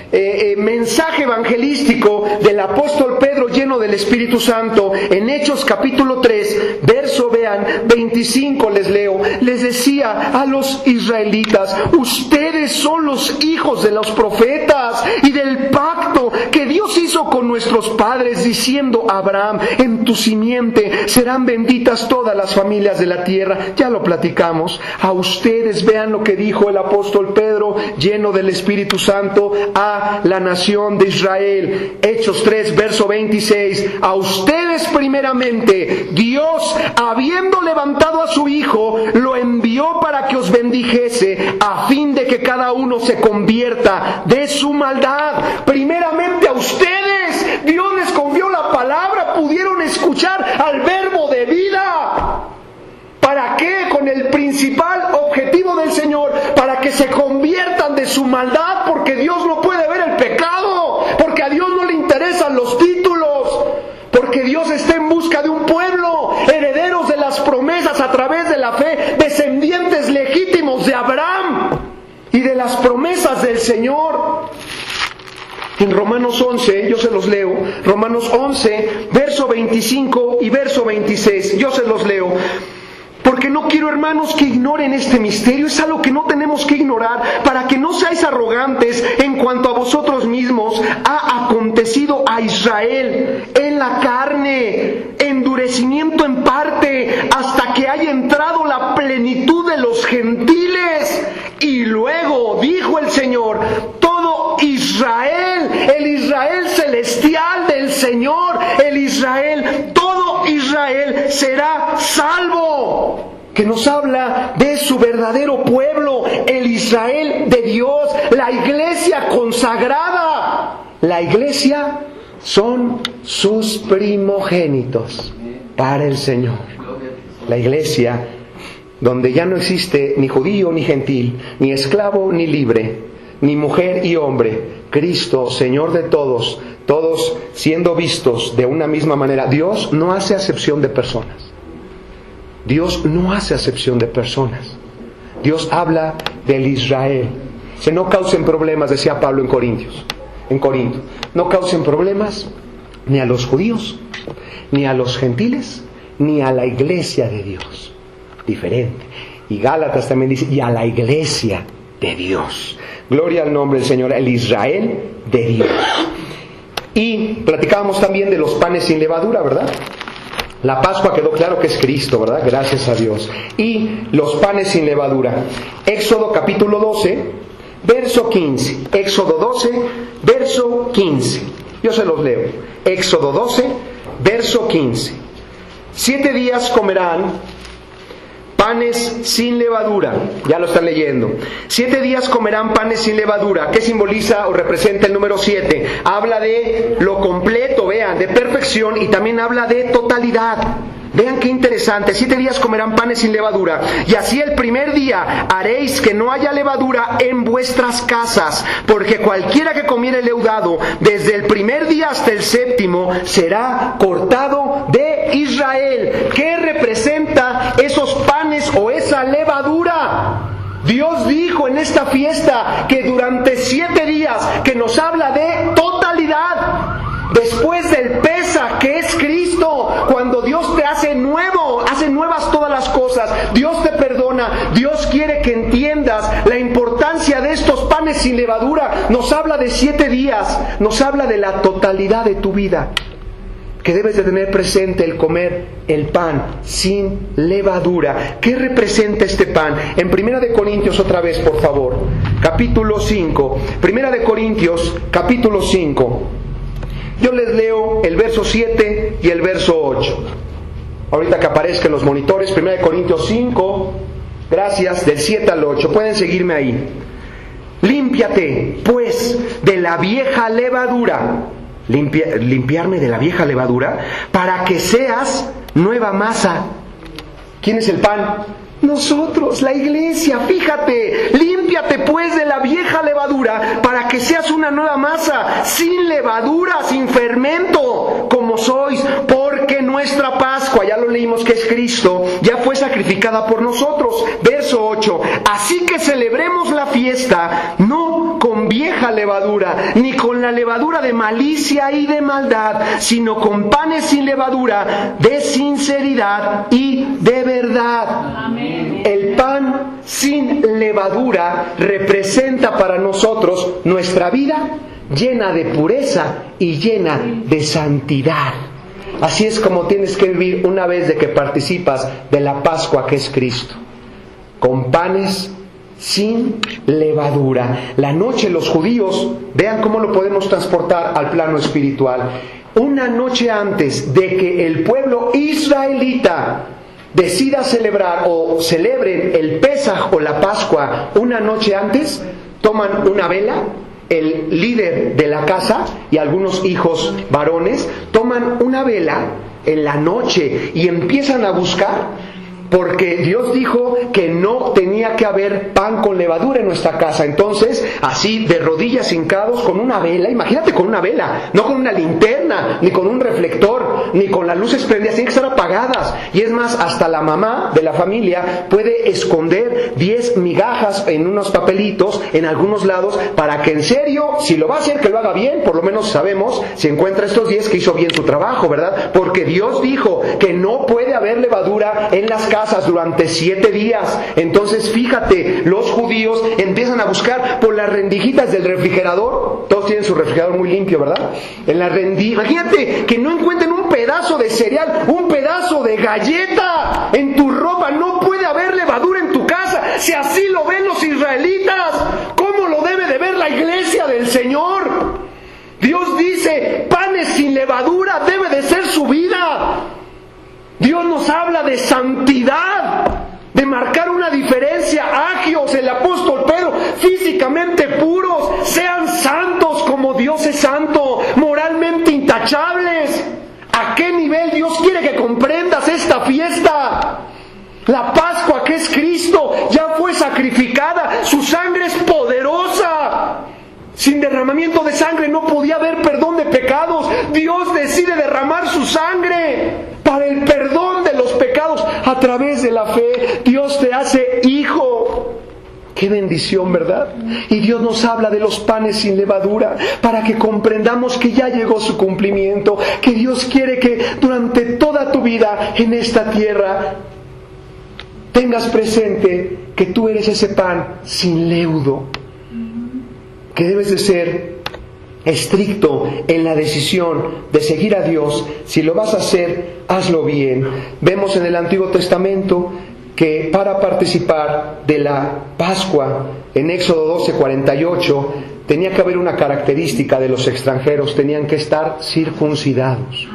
mensaje evangelístico del apóstol Pedro lleno del Espíritu Santo, en Hechos capítulo 3, verso 25 les leo, les decía a los israelitas, ustedes son los hijos de los profetas y del pacto que Dios hizo con nuestros padres, diciendo a Abraham, en tu simiente serán benditas todas las familias de la tierra. Ya lo platicamos. A ustedes, vean lo que dijo el apóstol Pedro lleno del Espíritu Santo a la nación de Israel. Hechos 3, verso 26. A ustedes primeramente, Dios, habiendo levantado a su Hijo, lo envió para que os bendijese, a fin de que cada uno se convierta de su maldad. Primeramente a ustedes, Dios les confió la palabra, pudieron escuchar al verbo de vida. ¿Para qué? Con el principal objetivo del Señor, para que se conviertan de su maldad, porque Dios no puede ver el pecado, porque a Dios no le interesan los títulos, porque Dios está en busca de un pueblo, herederos de las promesas a través de la fe, descendientes legítimos de Abraham y de las promesas del Señor. En Romanos 11, yo se los leo, Romanos 11, verso 25 y verso 26, yo se los leo. Porque no quiero, hermanos, que ignoren este misterio. Es algo que no tenemos que ignorar, para que no seáis arrogantes en cuanto a vosotros mismos. Ha acontecido a Israel en la carne endurecimiento en parte, hasta que haya entrado la plenitud de los gentiles. Y luego dijo el Señor, todo Israel, el Israel celestial del Señor, el Israel será salvo. Que nos habla de su verdadero pueblo, el Israel de Dios, la iglesia consagrada. La iglesia son sus primogénitos para el Señor. La iglesia donde ya no existe ni judío ni gentil, ni esclavo ni libre, ni mujer y hombre. Cristo, Señor de todos, todos siendo vistos de una misma manera. Dios no hace acepción de personas. Dios no hace acepción de personas. Dios habla del Israel. Que no causen problemas, decía Pablo en Corinto. No causen problemas ni a los judíos, ni a los gentiles, ni a la iglesia de Dios. Diferente. Y Gálatas también dice, y a la iglesia de Dios. Gloria al nombre del Señor, el Israel de Dios. Y platicábamos también de los panes sin levadura, ¿verdad? La Pascua quedó claro que es Cristo, ¿verdad? Gracias a Dios. Y los panes sin levadura. Éxodo capítulo 12, verso 15. Éxodo 12, verso 15. Yo se los leo. Éxodo 12, verso 15. 7 días comerán panes sin levadura. Ya lo están leyendo. 7 días comerán panes sin levadura. ¿Qué simboliza o representa el número 7? Habla de lo completo, vean, de perfección, y también habla de totalidad. Vean qué interesante. 7 días comerán panes sin levadura. Y así el primer día haréis que no haya levadura en vuestras casas, porque cualquiera que comiere leudado desde el primer día hasta el 7º será cortado de Israel. ¿Qué representa esos panes o esa levadura? Dios dijo en esta fiesta que durante 7 días, que nos habla de totalidad, después del Pesaj, que es Cristo, cuando Dios te hace nuevo, hace nuevas todas las cosas, Dios te perdona, Dios quiere que entiendas la importancia de estos panes sin levadura. Nos habla de 7 días, nos habla de la totalidad de tu vida, que debes de tener presente el comer el pan sin levadura. ¿Qué representa este pan? En 1 de Corintios, otra vez, por favor, capítulo 5. 1 de Corintios, capítulo 5. Yo les leo el verso 7 y el verso 8. Ahorita que aparezca en los monitores, 1 de Corintios 5, gracias, del 7 al 8. Pueden seguirme ahí. Límpiate, pues, de la vieja levadura. Limpiarme de la vieja levadura para que seas nueva masa. ¿Quién es el pan? Nosotros, la iglesia. Fíjate, límpiate pues de la vieja levadura para que seas una nueva masa, sin levadura, sin fermento, como sois, porque nuestra Pascua, ya lo leímos que es Cristo, ya fue sacrificada por nosotros. Verso 8. Así que celebremos la fiesta no con vieja levadura, ni con la levadura de malicia y de maldad, sino con panes sin levadura, de sinceridad y de verdad. Amén. El pan sin levadura representa para nosotros nuestra vida llena de pureza y llena de santidad. Así es como tienes que vivir una vez de que participas de la Pascua que es Cristo, con panes sin levadura. La noche los judíos, vean cómo lo podemos transportar al plano espiritual. Una noche antes de que el pueblo israelita decida celebrar o celebren el Pesaj o la Pascua, una noche antes toman una vela. El líder de la casa y algunos hijos varones toman una vela en la noche y empiezan a buscar, porque Dios dijo que no tenía que haber pan con levadura en nuestra casa. Entonces, así de rodillas hincados con una vela, imagínate con una vela, no con una linterna, ni con un reflector, ni con las luces prendidas, tienen que estar apagadas. Y es más, hasta la mamá de la familia puede esconder 10 migajas en unos papelitos en algunos lados, para que en serio, si lo va a hacer, que lo haga bien. Por lo menos sabemos, si encuentra estos 10, que hizo bien su trabajo, ¿verdad? Porque Dios dijo que no puede haber levadura en las casas durante 7 días. Entonces fíjate, los judíos empiezan a buscar por las rendijitas del refrigerador. Todos tienen su refrigerador muy limpio, ¿verdad? En la rendija, imagínate que no encuentren un pedazo de cereal, un pedazo de galleta en tu ropa. No puede haber levadura en tu casa. Si así lo ven los israelitas, ¿cómo lo debe de ver la iglesia del Señor? Dios dice, panes sin levadura debe de ser su vida. Dios nos habla de santidad, de marcar una diferencia. Agios, el apóstol Pedro, físicamente puros, sean santos como Dios es santo, moralmente intachables. ¿A qué nivel Dios quiere que comprendas esta fiesta? La Pascua, que es Cristo, ya fue sacrificada, su sangre es poderosa. Sin derramamiento de sangre no podía haber perdón de pecados. Dios decide derramar su sangre para el perdón de los pecados a través de la fe. Dios te hace hijo. ¡Qué bendición!, ¿verdad? Y Dios nos habla de los panes sin levadura para que comprendamos que ya llegó su cumplimiento, que Dios quiere que durante toda tu vida en esta tierra tengas presente que tú eres ese pan sin leudo, que debes de ser estricto en la decisión de seguir a Dios. Si lo vas a hacer, hazlo bien. Vemos en el Antiguo Testamento que para participar de la Pascua, en Éxodo 12:48, tenía que haber una característica de los extranjeros: tenían que estar circuncidados.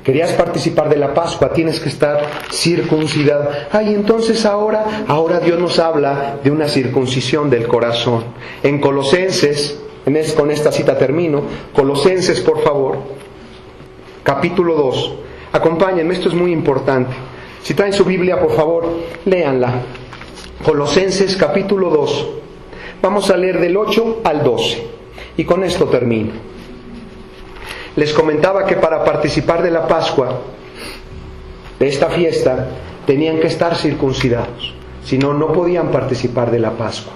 ¿Querías participar de la Pascua? Tienes que estar circuncidado. Entonces ahora Dios nos habla de una circuncisión del corazón. En Colosenses, con esta cita termino, Colosenses, por favor, capítulo 2. Acompáñenme, esto es muy importante. Si traen su Biblia, por favor, léanla. Colosenses, capítulo 2. Vamos a leer del 8 al 12. Y con esto termino. Les comentaba que para participar de la Pascua, de esta fiesta, tenían que estar circuncidados. Si no, no podían participar de la Pascua.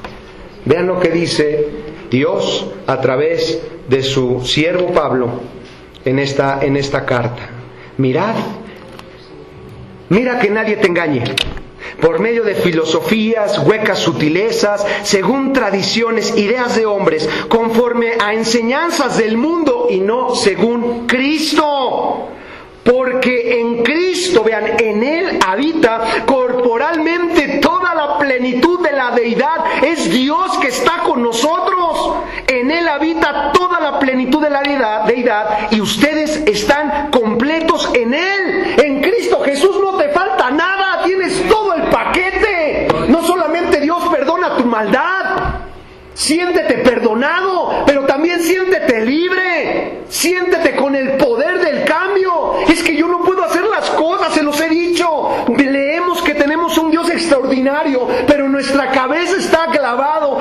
Vean lo que dice Dios a través de su siervo Pablo en esta carta. Mira que nadie te engañe por medio de filosofías, huecas sutilezas, según tradiciones, ideas de hombres, conforme a enseñanzas del mundo y no según Cristo. Porque en Cristo, vean, en Él habita corporalmente toda la plenitud de la deidad. Es Dios que está con nosotros. En Él habita toda la plenitud de la deidad y ustedes están completos en Él. En Cristo Jesús no te falta nada, tienes todo el paquete. No solamente Dios perdona tu maldad, siéntete perdonado, pero también siéntete libre. Siéntete con el poder del cambio. Es que yo no puedo hacer las cosas, se los he dicho. Leemos que tenemos un Dios extraordinario, pero en nuestra cabeza está clavado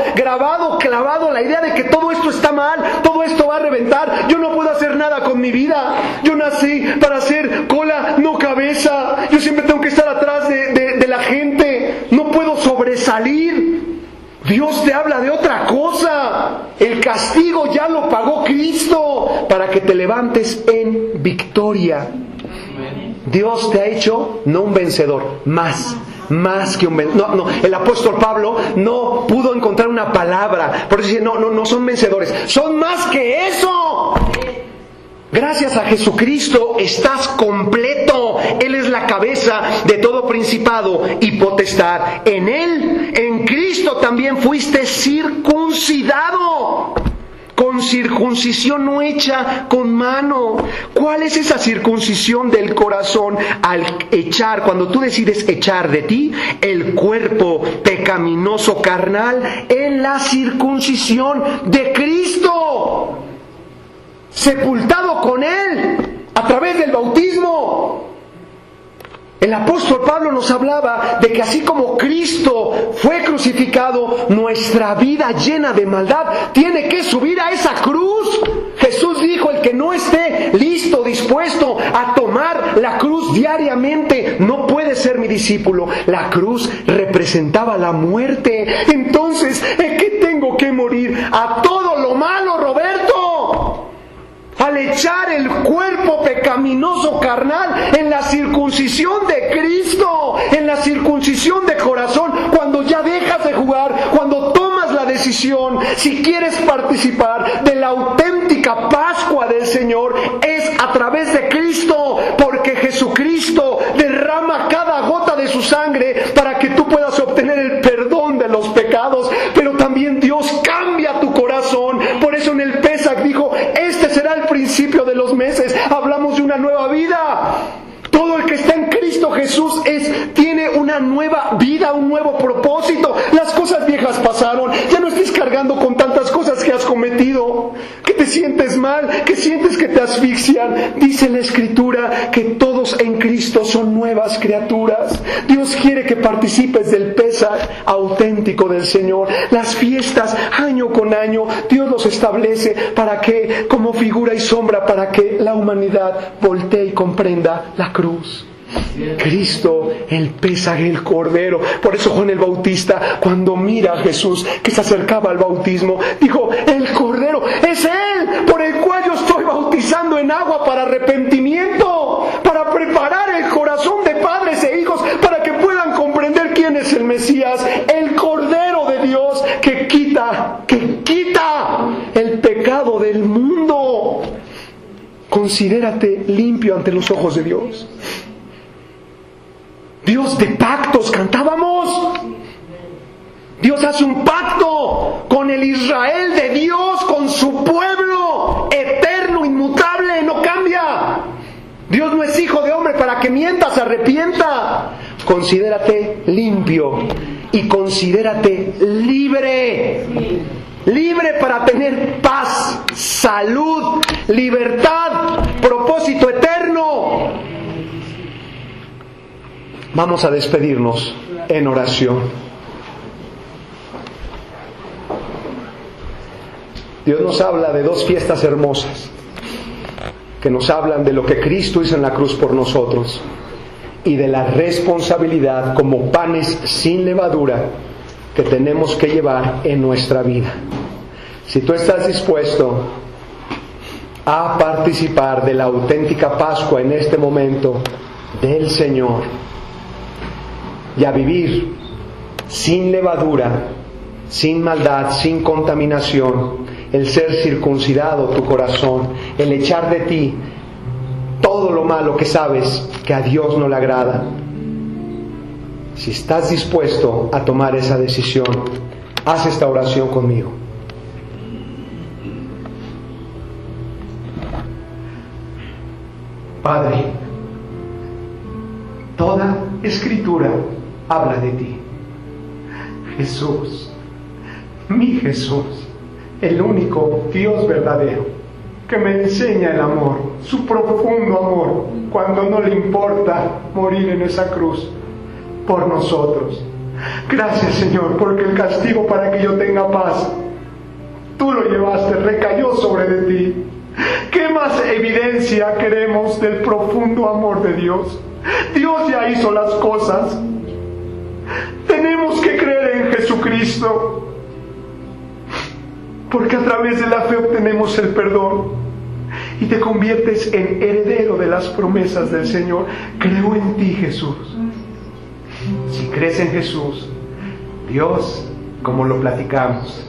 la idea de que todo esto está mal, todo esto va a reventar. Yo no puedo hacer nada con mi vida. Yo nací para ser cola, no cabeza. Yo siempre tengo que estar atrás de la gente. No puedo sobresalir. Dios te habla de otra cosa. El castigo ya lo pagó Cristo para que te levantes en victoria. Dios te ha hecho no un vencedor, más que un vencedor. No, el apóstol Pablo no pudo encontrar una palabra. Por eso dice, no son vencedores, son más que eso. Gracias a Jesucristo estás completo. Él es la cabeza de todo principado y potestad. En Él, en Cristo también fuiste circuncidado, con circuncisión no hecha con mano. ¿Cuál es esa circuncisión del corazón? Al echar, cuando tú decides echar de ti el cuerpo pecaminoso carnal en la circuncisión de Cristo, sepultado con Él a través del bautismo. El apóstol Pablo nos hablaba de que así como Cristo fue crucificado, nuestra vida llena de maldad tiene que subir a esa cruz. Jesús dijo, el que no esté listo, dispuesto a tomar la cruz diariamente, no puede ser mi discípulo. La cruz representaba la muerte. Entonces, ¿en qué tengo que morir? A todo lo malo, Roberto. Al echar el cuerpo pecaminoso carnal en la circuncisión de Cristo, en la circuncisión de corazón, cuando ya dejas de jugar, cuando tomas la decisión, si quieres participar de la auténtica Pascua del Señor, es a través de Cristo, porque Jesucristo derrama cada gota de su sangre para que tú puedas obtener el perdón de los pecados, pero también Dios cambia tu corazón. Por eso en el Pesaj dijo, este será el principio de los meses. Hablamos de una nueva vida. Todo el que está en Cristo Jesús una nueva vida, un nuevo propósito. Las cosas viejas pasaron. Ya no estés cargando con tantas cosas que has cometido, que te sientes mal, que sientes que te asfixian. Dice la Escritura que todos en Cristo son nuevas criaturas. Dios quiere que participes del Pesaj auténtico del Señor. Las fiestas, año con año, Dios los establece para que, como figura y sombra, para que la humanidad voltee y comprenda la cruz. Cristo, el Pesaj, el Cordero. Por eso Juan el Bautista, cuando mira a Jesús que se acercaba al bautismo, dijo: el Cordero, es Él por el cual yo estoy bautizando en agua para arrepentimiento, para preparar el corazón de padres e hijos para que puedan comprender quién es el Mesías, el Cordero de Dios que quita el pecado del mundo. Considérate limpio ante los ojos de Dios. Dios de pactos, cantábamos. Dios hace un pacto con el Israel de Dios, con su pueblo eterno, inmutable, no cambia. Dios no es hijo de hombre para que mienta, se arrepienta. Considérate limpio y considérate libre. Libre para tener paz, salud, libertad, propósito eterno. Vamos a despedirnos en oración. Dios nos habla de dos fiestas hermosas que nos hablan de lo que Cristo hizo en la cruz por nosotros y de la responsabilidad como panes sin levadura que tenemos que llevar en nuestra vida. Si tú estás dispuesto a participar de la auténtica Pascua en este momento del Señor y a vivir sin levadura, sin maldad, sin contaminación, el ser circuncidado tu corazón, el echar de ti todo lo malo que sabes que a Dios no le agrada. Si estás dispuesto a tomar esa decisión, haz esta oración conmigo. Padre, toda Escritura habla de ti. Jesús, mi Jesús, el único Dios verdadero, que me enseña el amor, su profundo amor, cuando no le importa morir en esa cruz por nosotros. Gracias, Señor, porque el castigo para que yo tenga paz, tú lo llevaste, recayó sobre de ti. ¿Qué más evidencia queremos del profundo amor de Dios? Dios ya hizo las cosas. Tenemos que creer en Jesucristo, porque a través de la fe obtenemos el perdón y te conviertes en heredero de las promesas del Señor. Creo en ti, Jesús. Si crees en Jesús, Dios, como lo platicamos,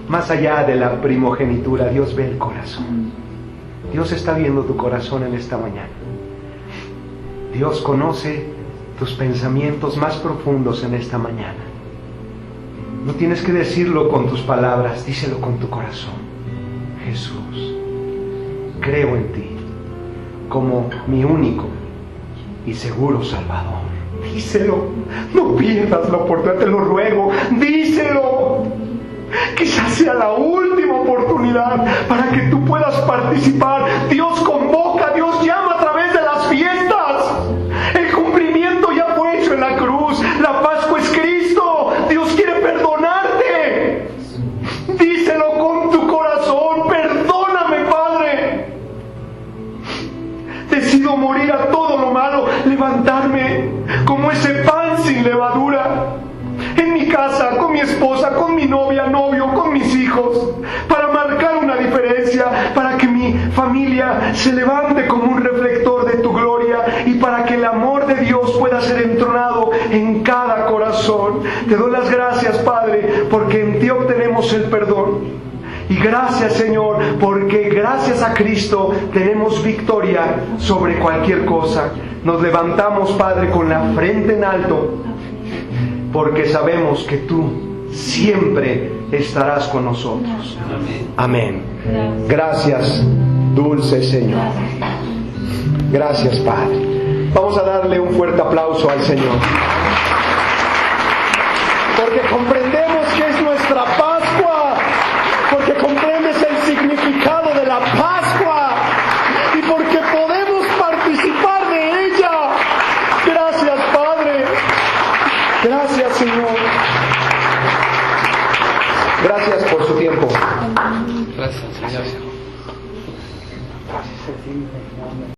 más allá de la primogenitura, Dios ve el corazón. Dios está viendo tu corazón en esta mañana. Dios conoce tus pensamientos más profundos en esta mañana. No tienes que decirlo con tus palabras, díselo con tu corazón. Jesús, creo en ti como mi único y seguro Salvador. Díselo, no pierdas la oportunidad, te lo ruego, díselo. Quizás sea la última oportunidad para que tú puedas participar. Dios convoca, Dios llama a través de las fiestas. El cumplimiento ya fue hecho en la cruz. La Pascua es Cristo. Dios quiere perdonarte. Díselo con tu corazón. Perdóname, Padre. Decido morir a todo lo malo, levantarme como ese pan sin levadura, en mi casa, con mi esposa, con mi novia, novio, con mis hijos, para marcar una diferencia, para que mi familia se levante como un reflector de tu gloria y para que el amor de Dios pueda ser entronado en cada corazón. Te doy las gracias, Padre, porque en ti obtenemos el perdón. Y gracias, Señor, porque gracias a Cristo tenemos victoria sobre cualquier cosa. Nos levantamos, Padre, con la frente en alto, porque sabemos que tú siempre estarás con nosotros. Amén. Gracias, dulce Señor. Gracias, Padre. Vamos a darle un fuerte aplauso al Señor. Porque comprendemos que es nuestra Pascua. Porque comprendes el significado de la Pascua. Y porque podemos participar de ella. Gracias, Padre. Gracias, Señor. Gracias por su tiempo. Gracias, Señor.